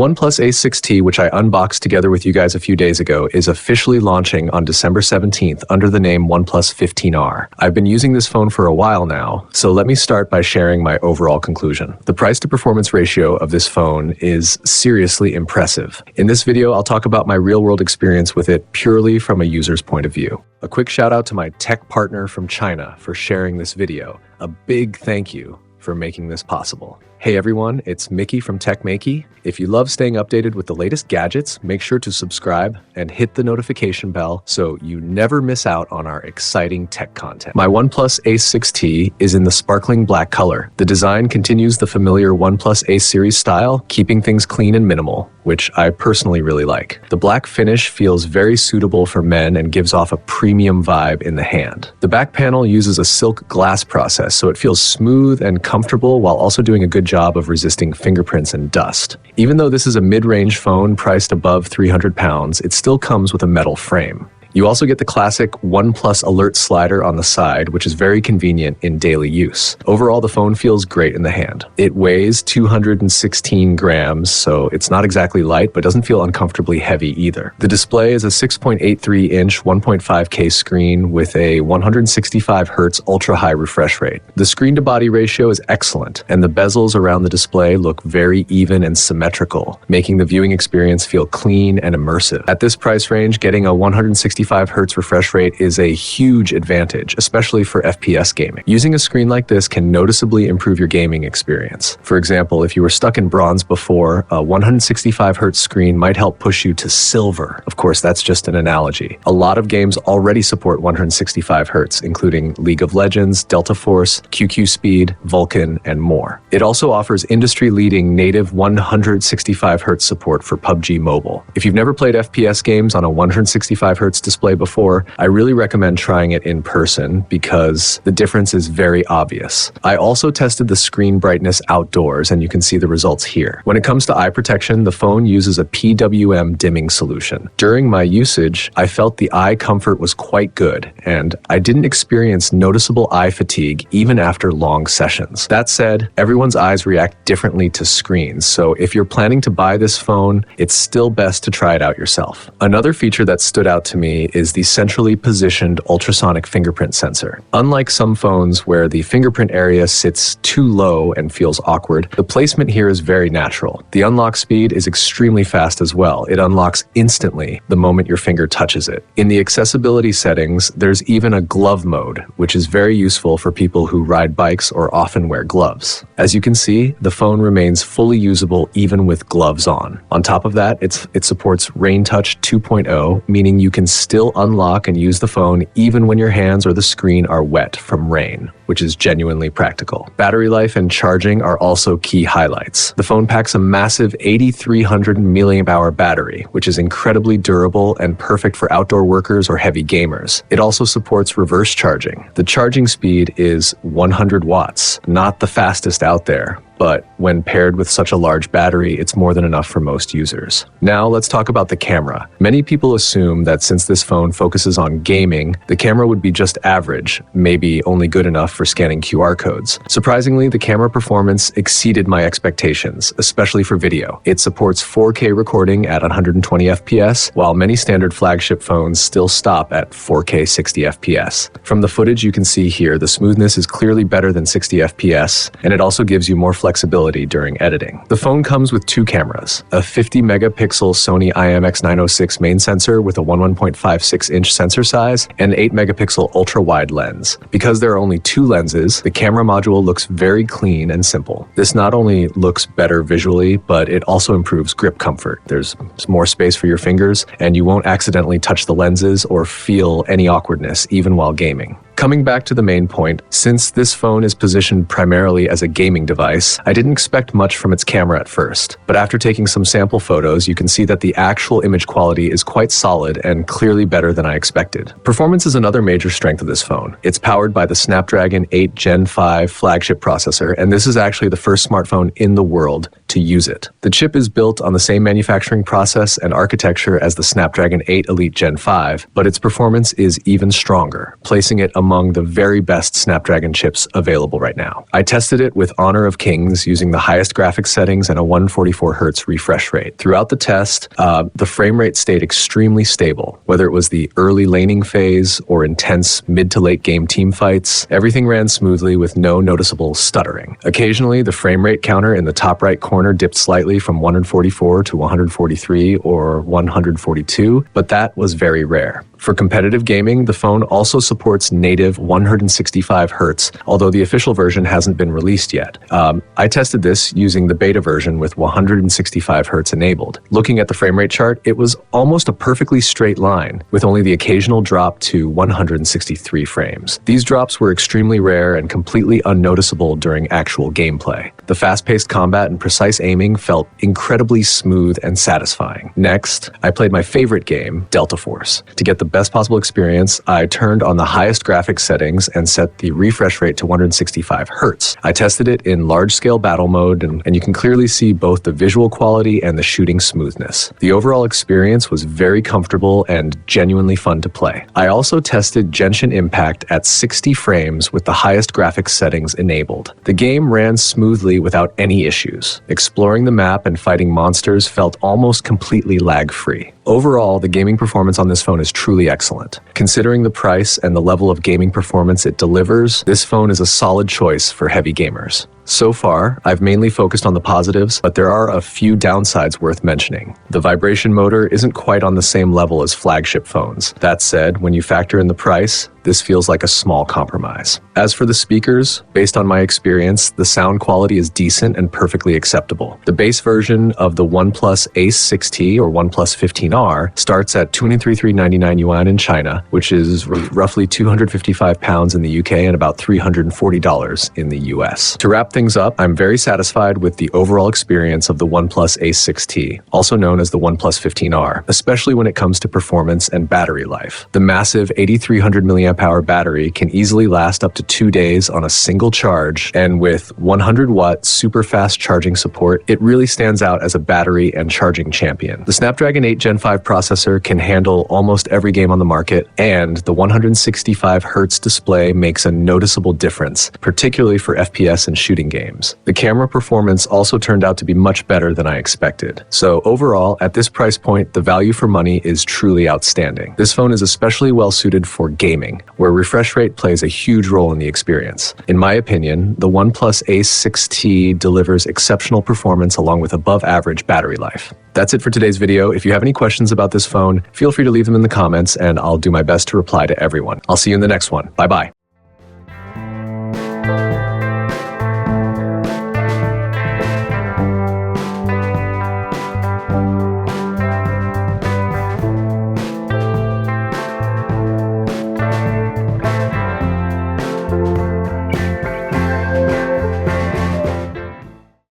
OnePlus Ace 6T, which I unboxed together with you guys a few days ago, is officially launching on December 17th under the name OnePlus 15R. I've been using this phone for a while now, so let me start by sharing my overall conclusion. The price to performance ratio of this phone is seriously impressive. In this video, I'll talk about my real-world experience with it purely from a user's point of view. A quick shout out to my tech partner from China for sharing this video. A big thank you for making this possible. Hey everyone, it's Mickey from techmaiky. If you love staying updated with the latest gadgets, make sure to subscribe and hit the notification bell so you never miss out on our exciting tech content. My OnePlus Ace 6T is in the sparkling black color. The design continues the familiar OnePlus Ace series style, keeping things clean and minimal, which I personally really like. The black finish feels very suitable for men and gives off a premium vibe in the hand. The back panel uses a silk glass process, so it feels smooth and comfortable while also doing a good job of resisting fingerprints and dust. Even though this is a mid-range phone priced above 300 pounds, it still comes with a metal frame. You also get the classic OnePlus alert slider on the side, which is very convenient in daily use. Overall, the phone feels great in the hand. It weighs 216 grams, so it's not exactly light, but doesn't feel uncomfortably heavy either. The display is a 6.83-inch 1.5K screen with a 165 Hz ultra-high refresh rate. The screen-to-body ratio is excellent, and the bezels around the display look very even and symmetrical, making the viewing experience feel clean and immersive. At this price range, getting a 165 Hz refresh rate is a huge advantage, especially for FPS gaming. Using a screen like this can noticeably improve your gaming experience. For example, if you were stuck in bronze before, a 165 Hz screen might help push you to silver. Of course, that's just an analogy. A lot of games already support 165 Hz, including League of Legends, Delta Force, QQ Speed, Vulkan, and more. It also offers industry-leading native 165 Hz support for PUBG Mobile. If you've never played FPS games on a 165 Hz display before, I really recommend trying it in person because the difference is very obvious. I also tested the screen brightness outdoors, and you can see the results here. When it comes to eye protection, the phone uses a PWM dimming solution. During my usage, I felt the eye comfort was quite good, and I didn't experience noticeable eye fatigue even after long sessions. That said, everyone's eyes react differently to screens, so if you're planning to buy this phone, it's still best to try it out yourself. Another feature that stood out to me is the centrally positioned ultrasonic fingerprint sensor. Unlike some phones where the fingerprint area sits too low and feels awkward, the placement here is very natural. The unlock speed is extremely fast as well. It unlocks instantly the moment your finger touches it. In the accessibility settings, there's even a glove mode, which is very useful for people who ride bikes or often wear gloves. As you can see, the phone remains fully usable even with gloves on. On top of that, it supports Rain Touch 2.0, meaning you can still unlock and use the phone even when your hands or the screen are wet from rain, which is genuinely practical. Battery life and charging are also key highlights. The phone packs a massive 8,300 mAh battery, which is incredibly durable and perfect for outdoor workers or heavy gamers. It also supports reverse charging. The charging speed is 100 watts, not the fastest out there, but when paired with such a large battery, it's more than enough for most users. Now let's talk about the camera. Many people assume that since this phone focuses on gaming, the camera would be just average, maybe only good enough for scanning QR codes. Surprisingly, the camera performance exceeded my expectations, especially for video. It supports 4K recording at 120 FPS, while many standard flagship phones still stop at 4K 60 FPS. From the footage you can see here, the smoothness is clearly better than 60 FPS, and it also gives you more flexibility during editing. The phone comes with two cameras, a 50-megapixel Sony IMX906 main sensor with a 1.56-inch sensor size and an 8-megapixel ultra-wide lens. Because there are only two lenses, the camera module looks very clean and simple. This not only looks better visually, but it also improves grip comfort. There's more space for your fingers, and you won't accidentally touch the lenses or feel any awkwardness even while gaming. Coming back to the main point, since this phone is positioned primarily as a gaming device, I didn't expect much from its camera at first. But after taking some sample photos, you can see that the actual image quality is quite solid and clearly better than I expected. Performance is another major strength of this phone. It's powered by the Snapdragon 8 Gen 5 flagship processor, and this is actually the first smartphone in the world to use it. The chip is built on the same manufacturing process and architecture as the Snapdragon 8 Elite Gen 5, but its performance is even stronger, placing it among the very best Snapdragon chips available right now. I tested it with Honor of Kings using the highest graphics settings and a 144Hz refresh rate. Throughout the test, the frame rate stayed extremely stable. Whether it was the early laning phase or intense mid to late game team fights, everything ran smoothly with no noticeable stuttering. Occasionally, the frame rate counter in the top right corner dipped slightly from 144 to 143 or 142, but that was very rare. For competitive gaming, the phone also supports native 165Hz, although the official version hasn't been released yet. I tested this using the beta version with 165Hz enabled. Looking at the frame rate chart, it was almost a perfectly straight line, with only the occasional drop to 163 frames. These drops were extremely rare and completely unnoticeable during actual gameplay. The fast-paced combat and precise aiming felt incredibly smooth and satisfying. Next, I played my favorite game, Delta Force. To get the best possible experience, I turned on the highest graphics settings and set the refresh rate to 165Hz. I tested it in large-scale battle mode, and you can clearly see both the visual quality and the shooting smoothness. The overall experience was very comfortable and genuinely fun to play. I also tested Genshin Impact at 60 frames with the highest graphics settings enabled. The game ran smoothly without any issues. Exploring the map and fighting monsters felt almost completely lag-free. Overall, the gaming performance on this phone is truly excellent. Considering the price and the level of gaming performance it delivers, this phone is a solid choice for heavy gamers. So far, I've mainly focused on the positives, but there are a few downsides worth mentioning. The vibration motor isn't quite on the same level as flagship phones. That said, when you factor in the price, this feels like a small compromise. As for the speakers, based on my experience, the sound quality is decent and perfectly acceptable. The base version of the OnePlus Ace 6T or OnePlus 15R starts at 23,399 yuan in China, which is roughly 255 pounds in the UK and about $340 in the US. To wrap things up, I'm very satisfied with the overall experience of the OnePlus Ace 6T, also known as the OnePlus 15R, especially when it comes to performance and battery life. The massive 8,300 mAh battery can easily last up to 2 days on a single charge, and with 100-watt super fast charging support, it really stands out as a battery and charging champion. The Snapdragon 8 Gen 5 processor can handle almost every game on the market, and the 165Hz display makes a noticeable difference, particularly for FPS and shooting games. The camera performance also turned out to be much better than I expected. So overall, at this price point, the value for money is truly outstanding. This phone is especially well suited for gaming, where refresh rate plays a huge role in the experience. In my opinion, the OnePlus Ace 6T delivers exceptional performance along with above average battery life. That's it for today's video. If you have any questions about this phone, feel free to leave them in the comments and I'll do my best to reply to everyone. I'll see you in the next one. Bye-bye.